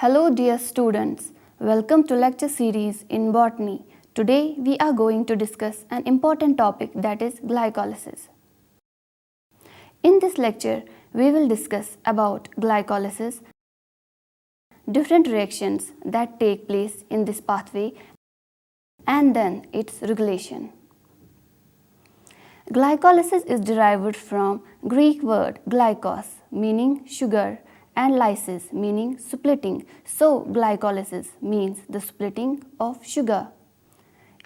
Hello dear students, welcome to lecture series in botany. Today we are going to discuss an important topic, that is glycolysis. In this lecture we will discuss about glycolysis, different reactions that take place in this pathway and then its regulation. Glycolysis is derived from Greek word glykos meaning sugar and lysis meaning splitting. So glycolysis means the splitting of sugar.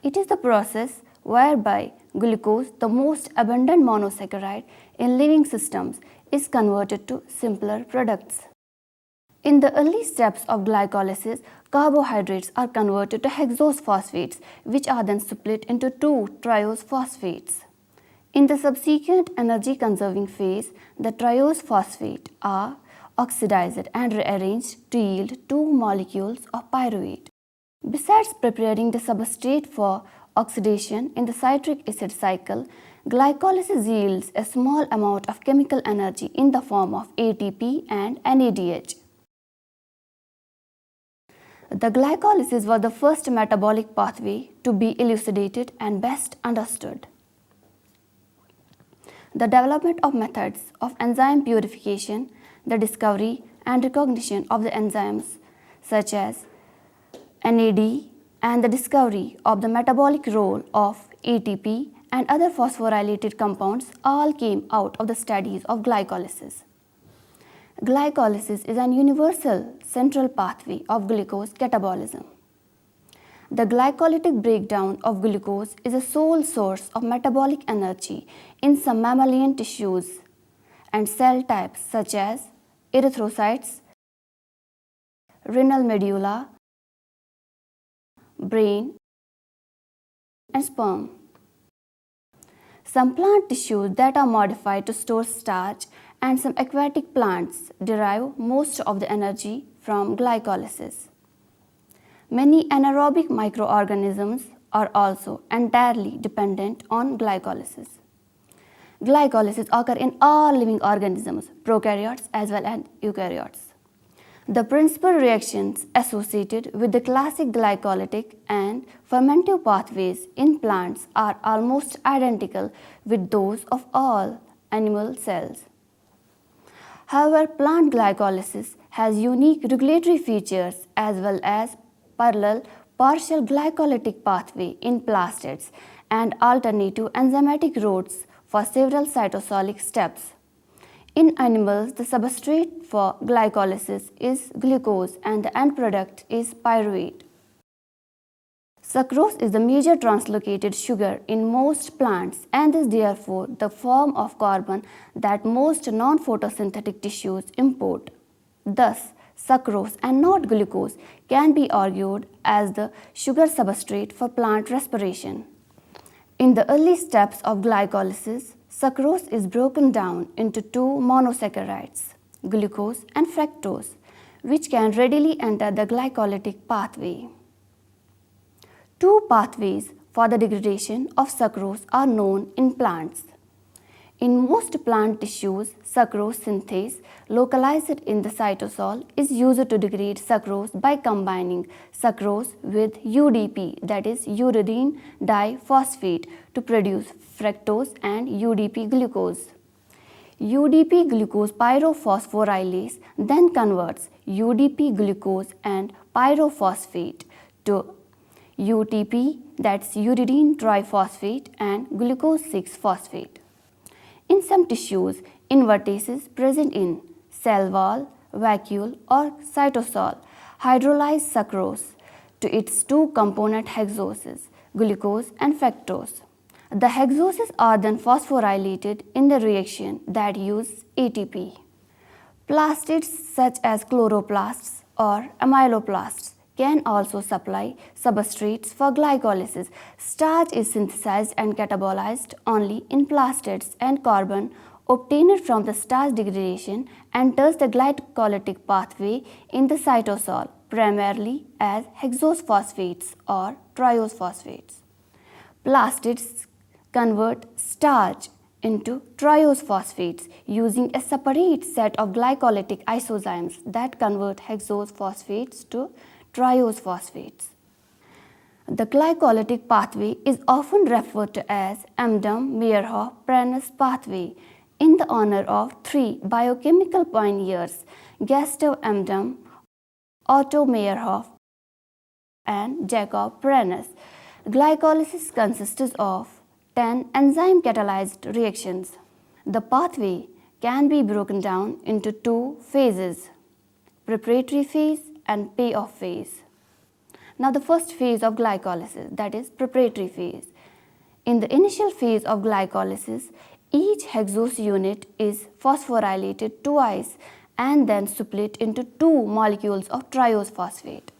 It is the process whereby glucose, the most abundant monosaccharide in living systems, is converted to simpler products. In the early steps of glycolysis, carbohydrates are converted to hexose phosphates, which are then split into two triose phosphates. In the subsequent energy conserving phase, the triose phosphate are oxidized and rearranged to yield two molecules of pyruvate. Besides preparing the substrate for oxidation in the citric acid cycle, glycolysis yields a small amount of chemical energy in the form of ATP and NADH. The glycolysis was the first metabolic pathway to be elucidated and best understood. The development of methods of enzyme purification, the discovery and recognition of the enzymes such as NAD and the discovery of the metabolic role of ATP and other phosphorylated compounds all came out of the studies of glycolysis. Glycolysis is an universal central pathway of glucose catabolism. The glycolytic breakdown of glucose is a sole source of metabolic energy in some mammalian tissues and cell types such as erythrocytes, renal medulla, brain, and sperm. Some plant tissues that are modified to store starch and some aquatic plants derive most of the energy from glycolysis. Many anaerobic microorganisms are also entirely dependent on glycolysis. Glycolysis occurs in all living organisms, prokaryotes as well as eukaryotes. The principal reactions associated with the classic glycolytic and fermentive pathways in plants are almost identical with those of all animal cells. However, plant glycolysis has unique regulatory features as well as parallel partial glycolytic pathway in plastids and alternative enzymatic routes for several cytosolic steps. In animals, the substrate for glycolysis is glucose and the end product is pyruvate. Sucrose is the major translocated sugar in most plants and is therefore the form of carbon that most non-photosynthetic tissues import. Thus, sucrose and not glucose can be argued as the sugar substrate for plant respiration. In the early steps of glycolysis, sucrose is broken down into two monosaccharides, glucose and fructose, which can readily enter the glycolytic pathway. Two pathways for the degradation of sucrose are known in plants. In most plant tissues, sucrose synthase localized in the cytosol is used to degrade sucrose by combining sucrose with UDP, that is uridine diphosphate, to produce fructose and UDP glucose. UDP glucose pyrophosphorylase then converts UDP glucose and pyrophosphate to UTP, that's uridine triphosphate, and glucose 6-phosphate. In some tissues, invertases present in cell wall, vacuole or cytosol hydrolyze sucrose to its two component hexoses, glucose and fructose. The hexoses are then phosphorylated in the reaction that use ATP. Plastids such as chloroplasts or amyloplasts can also supply substrates for glycolysis. Starch is synthesized and catabolized only in plastids, and carbon obtained from the starch degradation enters the glycolytic pathway in the cytosol primarily as hexose phosphates or triose phosphates. Plastids convert starch into triose phosphates using a separate set of glycolytic isozymes that convert hexose phosphates to triose phosphates. The glycolytic pathway is often referred to as Embden-Meyerhof-Prennes pathway in the honor of three biochemical pioneers, Gustav Embden, Otto Meyerhof, and Jacob Prennes. Glycolysis consists of 10 enzyme catalyzed reactions. The pathway can be broken down into two phases, preparatory phase and payoff phase. Now the first phase of glycolysis, that is preparatory phase. In the initial phase of glycolysis, each hexose unit is phosphorylated twice and then split into two molecules of triose phosphate.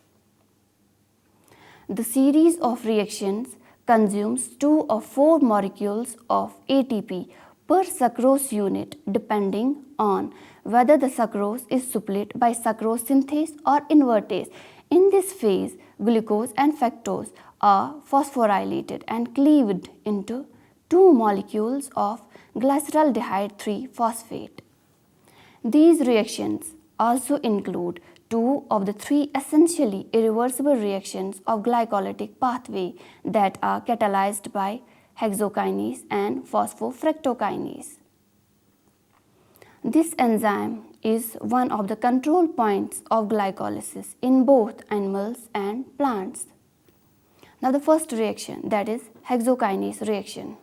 The series of reactions consumes 2 or 4 molecules of ATP per sucrose unit depending on whether the sucrose is split by sucrose synthase or invertase. In this phase, glucose and fructose are phosphorylated and cleaved into 2 molecules of glyceraldehyde 3-phosphate. These reactions also include 2 of the 3 essentially irreversible reactions of glycolytic pathway that are catalyzed by hexokinase and phosphofructokinase. This enzyme is one of the control points of glycolysis in both animals and plants. Now the first reaction, that is hexokinase reaction.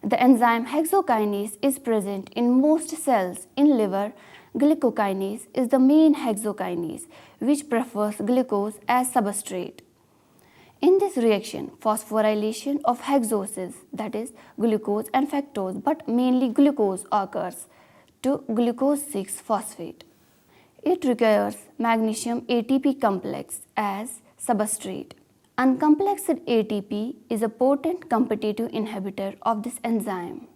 The enzyme hexokinase is present in most cells. In liver, glycokinase is the main hexokinase which prefers glucose as substrate. In this reaction, phosphorylation of hexoses, that is glucose and fructose, but mainly glucose, occurs to glucose 6-phosphate. It requires magnesium ATP complex as substrate. Uncomplexed ATP is a potent competitive inhibitor of this enzyme.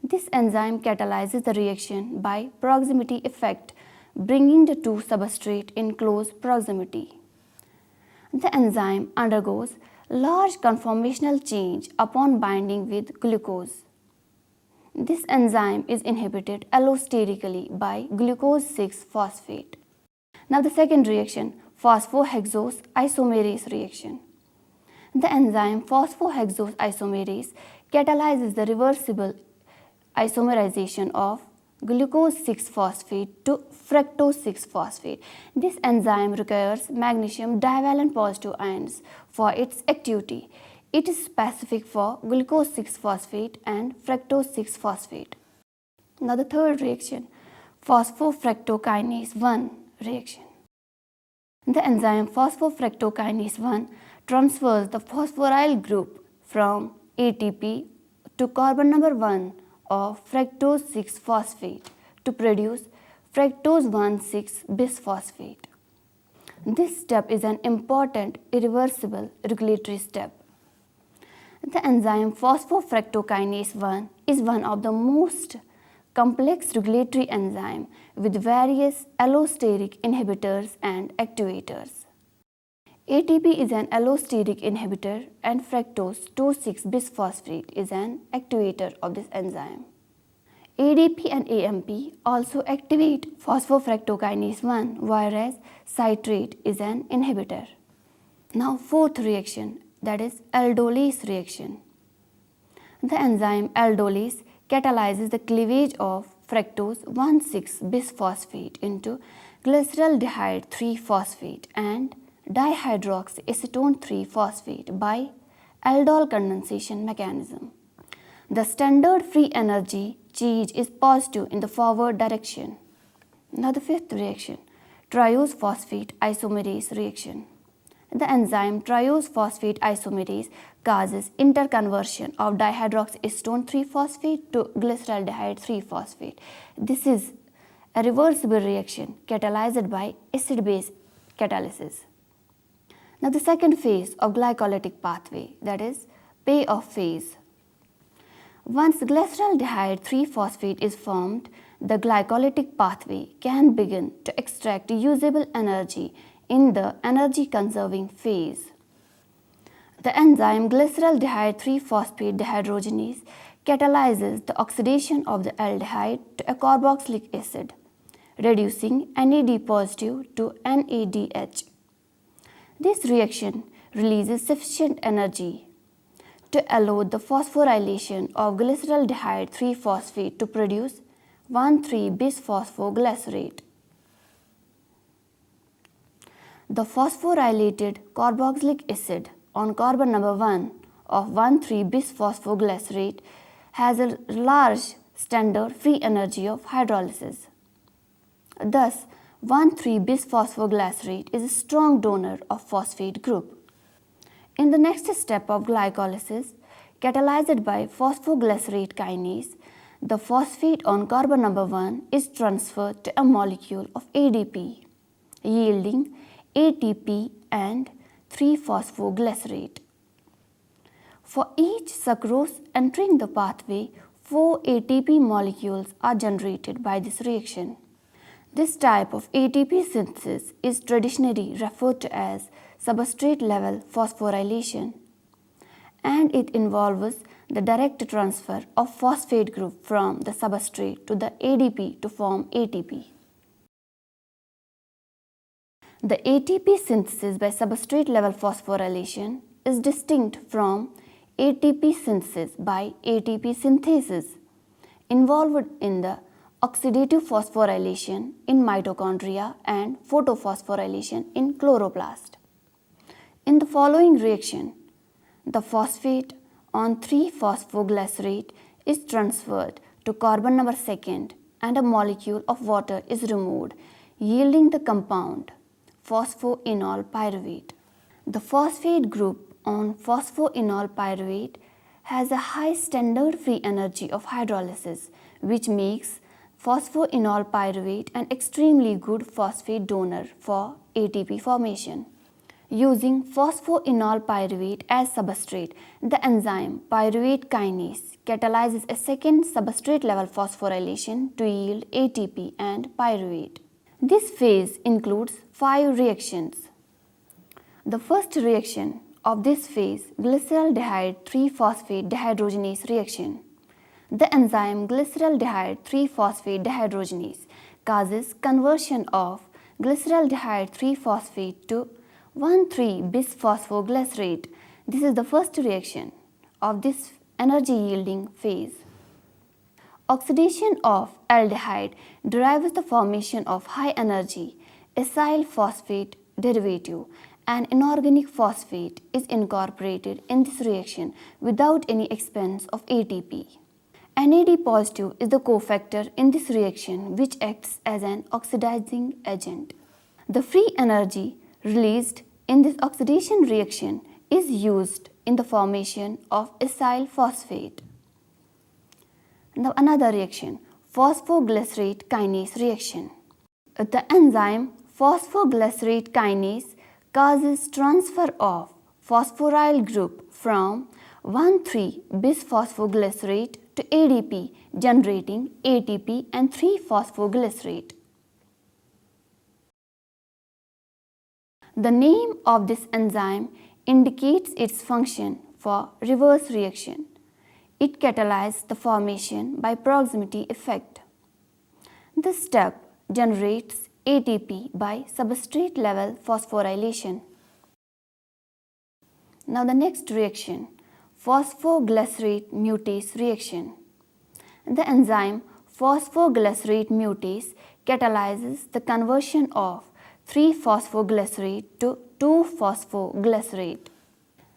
This enzyme catalyzes the reaction by proximity effect, bringing the two substrates in close proximity. The enzyme undergoes large conformational change upon binding with glucose. This enzyme is inhibited allosterically by glucose 6-phosphate. Now the second reaction, phosphohexose isomerase reaction. The enzyme phosphohexose isomerase catalyzes the reversible isomerization of glucose 6-phosphate to fructose 6-phosphate. This enzyme requires magnesium divalent positive ions for its activity. It is specific for glucose 6-phosphate and fructose 6-phosphate. Now the third reaction, phosphofructokinase 1 reaction. The enzyme phosphofructokinase 1 transfers the phosphoryl group from ATP to carbon number 1 of fructose 6-phosphate to produce fructose 1,6-bisphosphate. This step is an important irreversible regulatory step. The enzyme phosphofructokinase 1 is one of the most complex regulatory enzymes with various allosteric inhibitors and activators. ATP is an allosteric inhibitor and fructose 2,6-bisphosphate is an activator of this enzyme. ADP and AMP also activate phosphofructokinase 1, whereas citrate is an inhibitor. Now fourth reaction, that is aldolase reaction. The enzyme aldolase catalyzes the cleavage of fructose 1,6-bisphosphate into glyceraldehyde 3-phosphate and dihydroxyacetone 3-phosphate by aldol condensation mechanism. The standard free energy change is positive in the forward direction. Now the fifth reaction, triose phosphate isomerase reaction. The enzyme triose phosphate isomerase causes interconversion of dihydroxyacetone 3-phosphate to glyceraldehyde 3-phosphate. This is a reversible reaction catalyzed by acid-base catalysis. Now the second phase of glycolytic pathway, that is payoff phase. Once glyceraldehyde 3-phosphate is formed, the glycolytic pathway can begin to extract usable energy in the energy conserving phase. The enzyme glyceraldehyde 3-phosphate dehydrogenase catalyzes the oxidation of the aldehyde to a carboxylic acid, reducing NAD positive to NADH. This reaction releases sufficient energy to allow the phosphorylation of glyceraldehyde 3-phosphate to produce 1,3-bisphosphoglycerate. The phosphorylated carboxylic acid on carbon number 1 of 1,3-bisphosphoglycerate has a large standard free energy of hydrolysis. Thus, 1,3-bisphosphoglycerate is a strong donor of phosphate group. In the next step of glycolysis, catalyzed by phosphoglycerate kinase, the phosphate on carbon number 1 is transferred to a molecule of ADP, yielding ATP and 3-phosphoglycerate. For each sucrose entering the pathway, 4 ATP molecules are generated by this reaction. This type of ATP synthesis is traditionally referred to as substrate level phosphorylation, and it involves the direct transfer of phosphate group from the substrate to the ADP to form ATP. The ATP synthesis by substrate level phosphorylation is distinct from ATP synthesis by ATP synthesis involved in the oxidative phosphorylation in mitochondria and photophosphorylation in chloroplast. In the following reaction, the phosphate on 3-phosphoglycerate is transferred to carbon number 2 and a molecule of water is removed, yielding the compound phosphoenol pyruvate. The phosphate group on phosphoenol pyruvate has a high standard free energy of hydrolysis, which makes phosphoenol pyruvate an extremely good phosphate donor for ATP formation. Using phosphoenol pyruvate as substrate, the enzyme pyruvate kinase catalyzes a second substrate level phosphorylation to yield ATP and pyruvate. This phase includes 5 reactions. The first reaction of this phase, glyceraldehyde 3-phosphate dehydrogenase reaction. The enzyme glyceraldehyde 3-phosphate dehydrogenase causes conversion of glyceraldehyde 3-phosphate to 1,3-bisphosphoglycerate. This is the first reaction of this energy yielding phase. Oxidation of aldehyde derives the formation of high energy acyl phosphate derivative. An inorganic phosphate is incorporated in this reaction without any expense of ATP. NAD positive is the cofactor in this reaction, which acts as an oxidizing agent. The free energy released in this oxidation reaction is used in the formation of acyl phosphate. Now another reaction, phosphoglycerate kinase reaction. The enzyme phosphoglycerate kinase causes transfer of phosphoryl group from 1,3-bisphosphoglycerate to ADP, generating ATP and 3-phosphoglycerate. The name of this enzyme indicates its function for reverse reaction. It catalyzes the formation by proximity effect. This step generates ATP by substrate level phosphorylation. Now the next reaction, phosphoglycerate mutase reaction. The enzyme phosphoglycerate mutase catalyzes the conversion of 3-phosphoglycerate to 2-phosphoglycerate.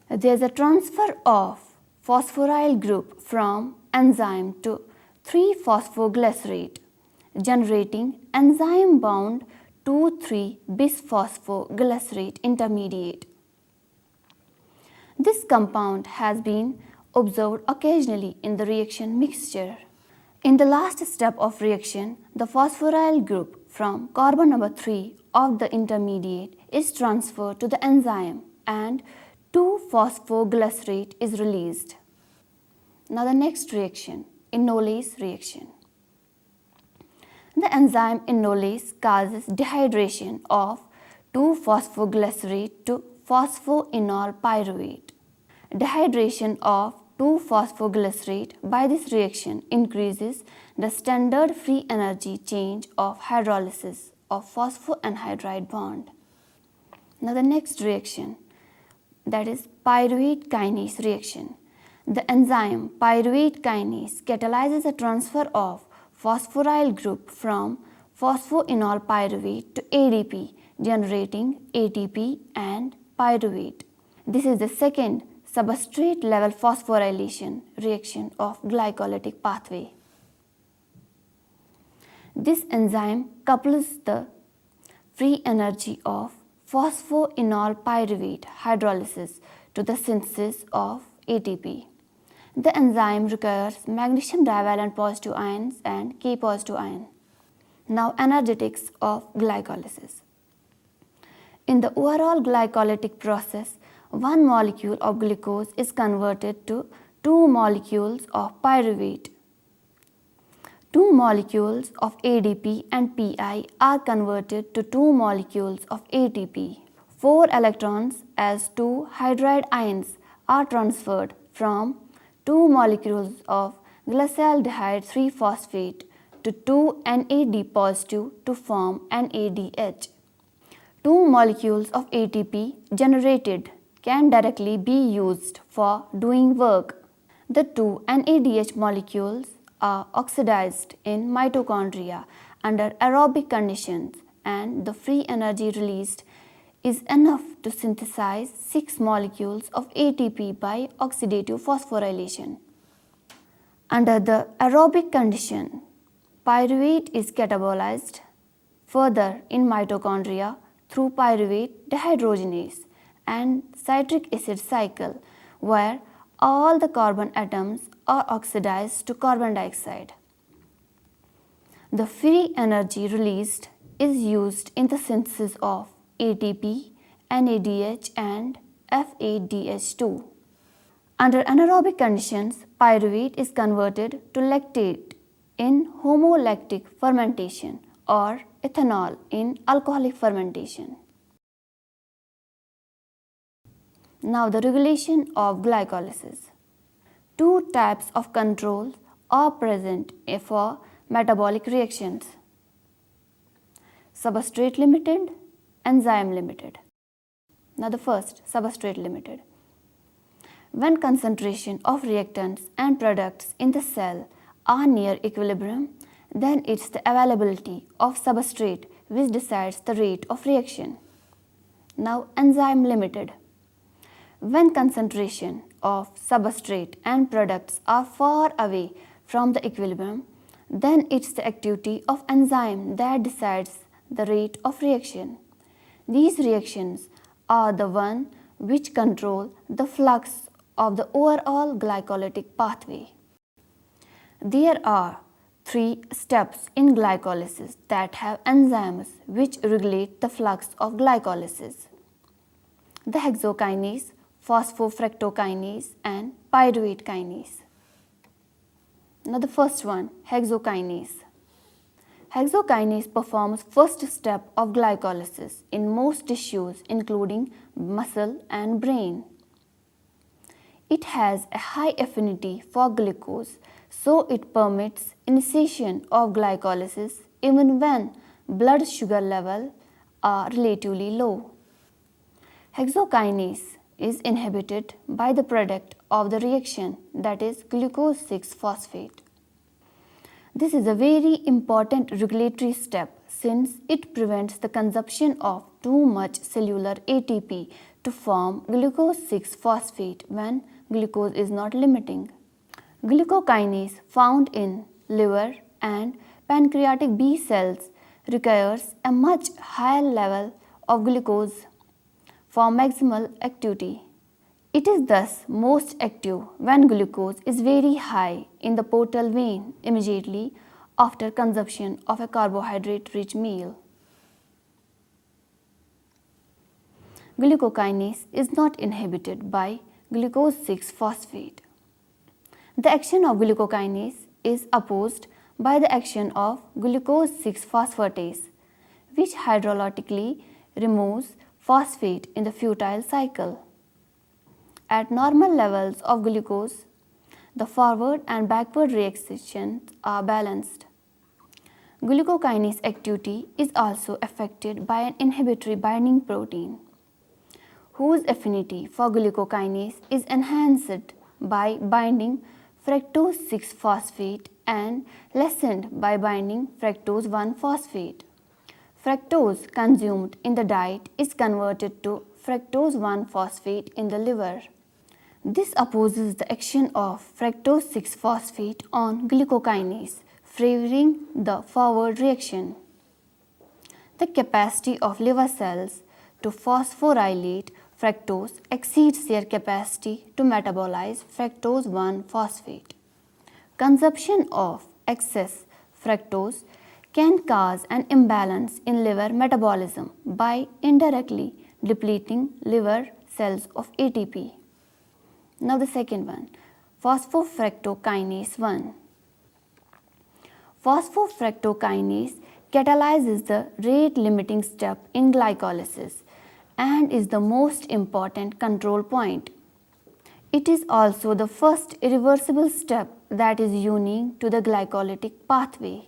There is a transfer of phosphoryl group from enzyme to 3-phosphoglycerate, generating enzyme-bound 2,3-bisphosphoglycerate intermediate. This compound has been observed occasionally in the reaction mixture. In the last step of reaction, the phosphoryl group from carbon number 3 of the intermediate is transferred to the enzyme and 2-phosphoglycerate is released. Now the next reaction, enolase reaction. The enzyme enolase causes dehydration of 2-phosphoglycerate to phosphoenol pyruvate. Dehydration of 2-phosphoglycerate by this reaction increases the standard free energy change of hydrolysis of phosphoanhydride bond. Now the next reaction, that is pyruvate kinase reaction. The enzyme pyruvate kinase catalyzes a transfer of phosphoryl group from phosphoenol pyruvate to ADP, generating ATP and pyruvate. This is the second substrate level phosphorylation reaction of glycolytic pathway. This enzyme couples the free energy of phosphoenol pyruvate hydrolysis to the synthesis of ATP. The enzyme requires magnesium divalent positive ions and K positive ion. Now energetics of glycolysis. In the overall glycolytic process, one molecule of glucose is converted to 2 molecules of pyruvate. 2 molecules of ADP and PI are converted to 2 molecules of ATP. 4 electrons as 2 hydride ions are transferred from 2 molecules of glyceraldehyde 3-phosphate to 2 NAD positive to form NADH. 2 molecules of ATP generated can directly be used for doing work. The 2 NADH molecules are oxidized in mitochondria under aerobic conditions, and the free energy released is enough to synthesize 6 molecules of ATP by oxidative phosphorylation. Under the aerobic condition, pyruvate is catabolized further in mitochondria through pyruvate dehydrogenase and citric acid cycle, where all the carbon atoms are oxidized to carbon dioxide. The free energy released is used in the synthesis of ATP, NADH and FADH2. Under anaerobic conditions, pyruvate is converted to lactate in homolactic fermentation or ethanol in alcoholic fermentation. Now the regulation of glycolysis. 2 types of controls are present for metabolic reactions: substrate limited, enzyme limited. Now the first, substrate limited. When concentration of reactants and products in the cell are near equilibrium, then it's the availability of substrate which decides the rate of reaction. Now enzyme limited. When concentration of substrate and products are far away from the equilibrium, then it's the activity of enzyme that decides the rate of reaction. These reactions are the one which control the flux of the overall glycolytic pathway. There are 3 steps in glycolysis that have enzymes which regulate the flux of glycolysis: the hexokinase, phosphofructokinase and pyruvate kinase. Now the first one, hexokinase. Hexokinase performs first step of glycolysis in most tissues including muscle and brain. It has a high affinity for glucose, so it permits initiation of glycolysis even when blood sugar levels are relatively low. Hexokinase is inhibited by the product of the reaction, that is glucose 6-phosphate. This is a very important regulatory step since it prevents the consumption of too much cellular ATP to form glucose 6-phosphate when glucose is not limiting. Glucokinase found in liver and pancreatic B cells requires a much higher level of glucose for maximal activity. It is thus most active when glucose is very high in the portal vein immediately after consumption of a carbohydrate-rich meal. Glucokinase is not inhibited by glucose 6-phosphate. The action of glucokinase is opposed by the action of glucose 6-phosphatase, which hydrolytically removes phosphate in the futile cycle. At normal levels of glucose, the forward and backward reactions are balanced. Glucokinase activity is also affected by an inhibitory binding protein, whose affinity for glucokinase is enhanced by binding fructose 6 phosphate and lessened by binding fructose 1 phosphate. Fructose consumed in the diet is converted to fructose 1 phosphate in the liver. This opposes the action of fructose 6 phosphate on glucokinase, favoring the forward reaction. The capacity of liver cells to phosphorylate fructose exceeds their capacity to metabolize fructose 1 phosphate. Consumption of excess fructose can cause an imbalance in liver metabolism by indirectly depleting liver cells of ATP. Now the second one, phosphofructokinase 1. Phosphofructokinase catalyzes the rate-limiting step in glycolysis and is the most important control point. It is also the first irreversible step that is unique to the glycolytic pathway.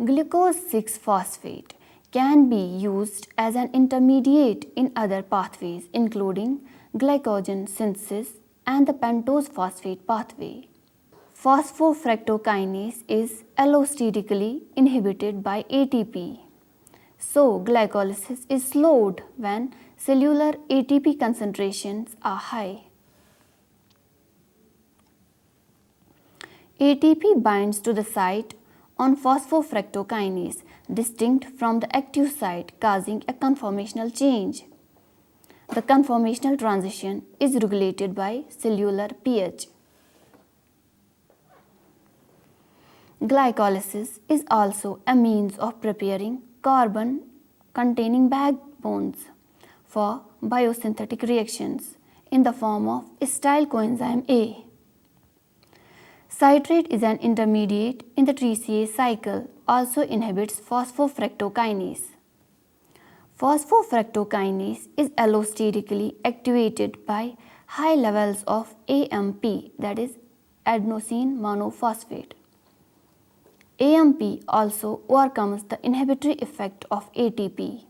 Glucose 6 phosphate can be used as an intermediate in other pathways including glycogen synthesis and the pentose phosphate pathway. Phosphofructokinase is allosterically inhibited by ATP. So, glycolysis is slowed when cellular ATP concentrations are high. ATP binds to the site on phosphofructokinase, distinct from the active site, causing a conformational change. The conformational transition is regulated by cellular pH. Glycolysis is also a means of preparing carbon-containing backbones for biosynthetic reactions in the form of acyl coenzyme A. Citrate is an intermediate in the triacease cycle, also inhibits phosphofructokinase. Phosphofructokinase is allosterically activated by high levels of AMP, that is adenosine monophosphate. AMP also overcomes the inhibitory effect of ATP.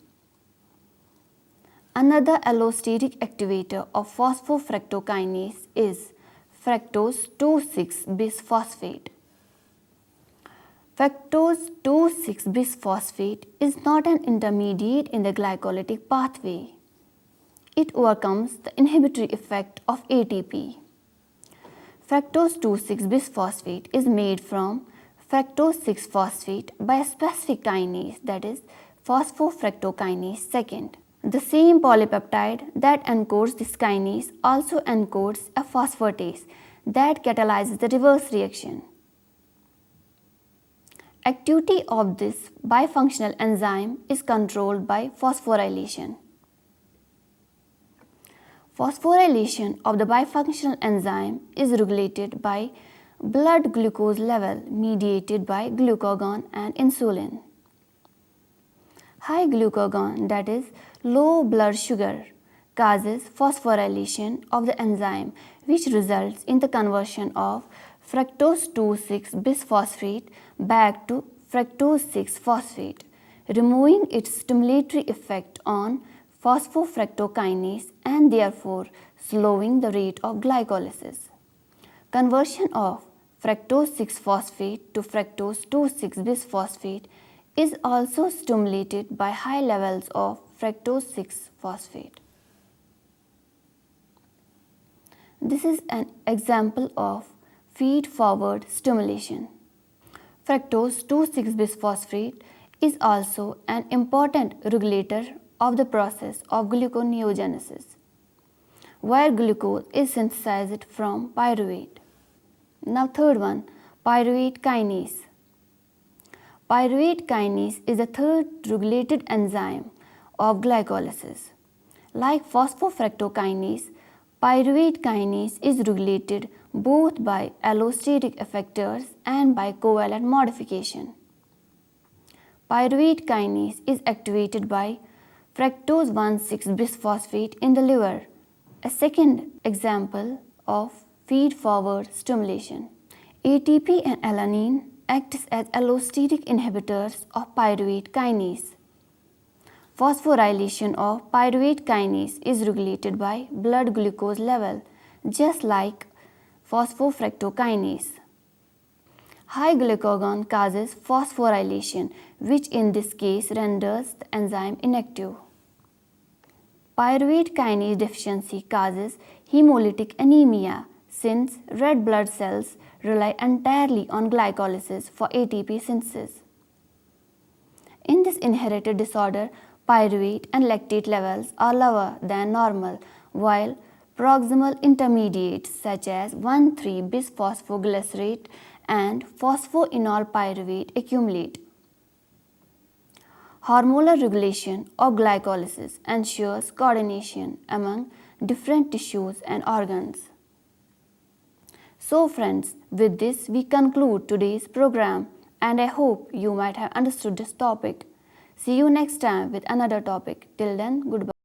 Another allosteric activator of phosphofructokinase is fructose 2,6 bisphosphate. Fructose 2,6 bisphosphate is not an intermediate in the glycolytic pathway. It overcomes the inhibitory effect of ATP. Fructose 2,6 bisphosphate is made from fructose 6 phosphate by a specific kinase, that is phosphofructokinase 2. The same polypeptide that encodes this kinase also encodes a phosphatase that catalyzes the reverse reaction. Activity of this bifunctional enzyme is controlled by phosphorylation. Phosphorylation of the bifunctional enzyme is regulated by blood glucose level mediated by glucagon and insulin. High glucagon, that is low blood sugar, causes phosphorylation of the enzyme, which results in the conversion of fructose 2,6 bisphosphate back to fructose 6 phosphate, removing its stimulatory effect on phosphofructokinase and therefore slowing the rate of glycolysis. Conversion of fructose 6 phosphate to fructose 2,6 bisphosphate is also stimulated by high levels of fructose 6 phosphate. This is an example of feed-forward stimulation. Fructose 2,6 bisphosphate is also an important regulator of the process of gluconeogenesis, where glucose is synthesized from pyruvate. Now third one, pyruvate kinase. Pyruvate kinase is the third regulated enzyme of glycolysis. Like phosphofructokinase, pyruvate kinase is regulated both by allosteric effectors and by covalent modification. Pyruvate kinase is activated by fructose 1,6 bisphosphate in the liver A second example of feed-forward stimulation. ATP and alanine act as allosteric inhibitors of pyruvate kinase. Phosphorylation of pyruvate kinase is regulated by blood glucose level, just like phosphofructokinase. High glucagon causes phosphorylation, which in this case renders the enzyme inactive. Pyruvate kinase deficiency causes hemolytic anemia, since red blood cells rely entirely on glycolysis for ATP synthesis. In this inherited disorder, pyruvate and lactate levels are lower than normal, while proximal intermediates such as 1,3-bisphosphoglycerate and phosphoenol pyruvate accumulate. Hormonal regulation of glycolysis ensures coordination among different tissues and organs. So friends, with this we conclude today's program, and I hope you might have understood this topic. See you next time with another topic. Till then, goodbye.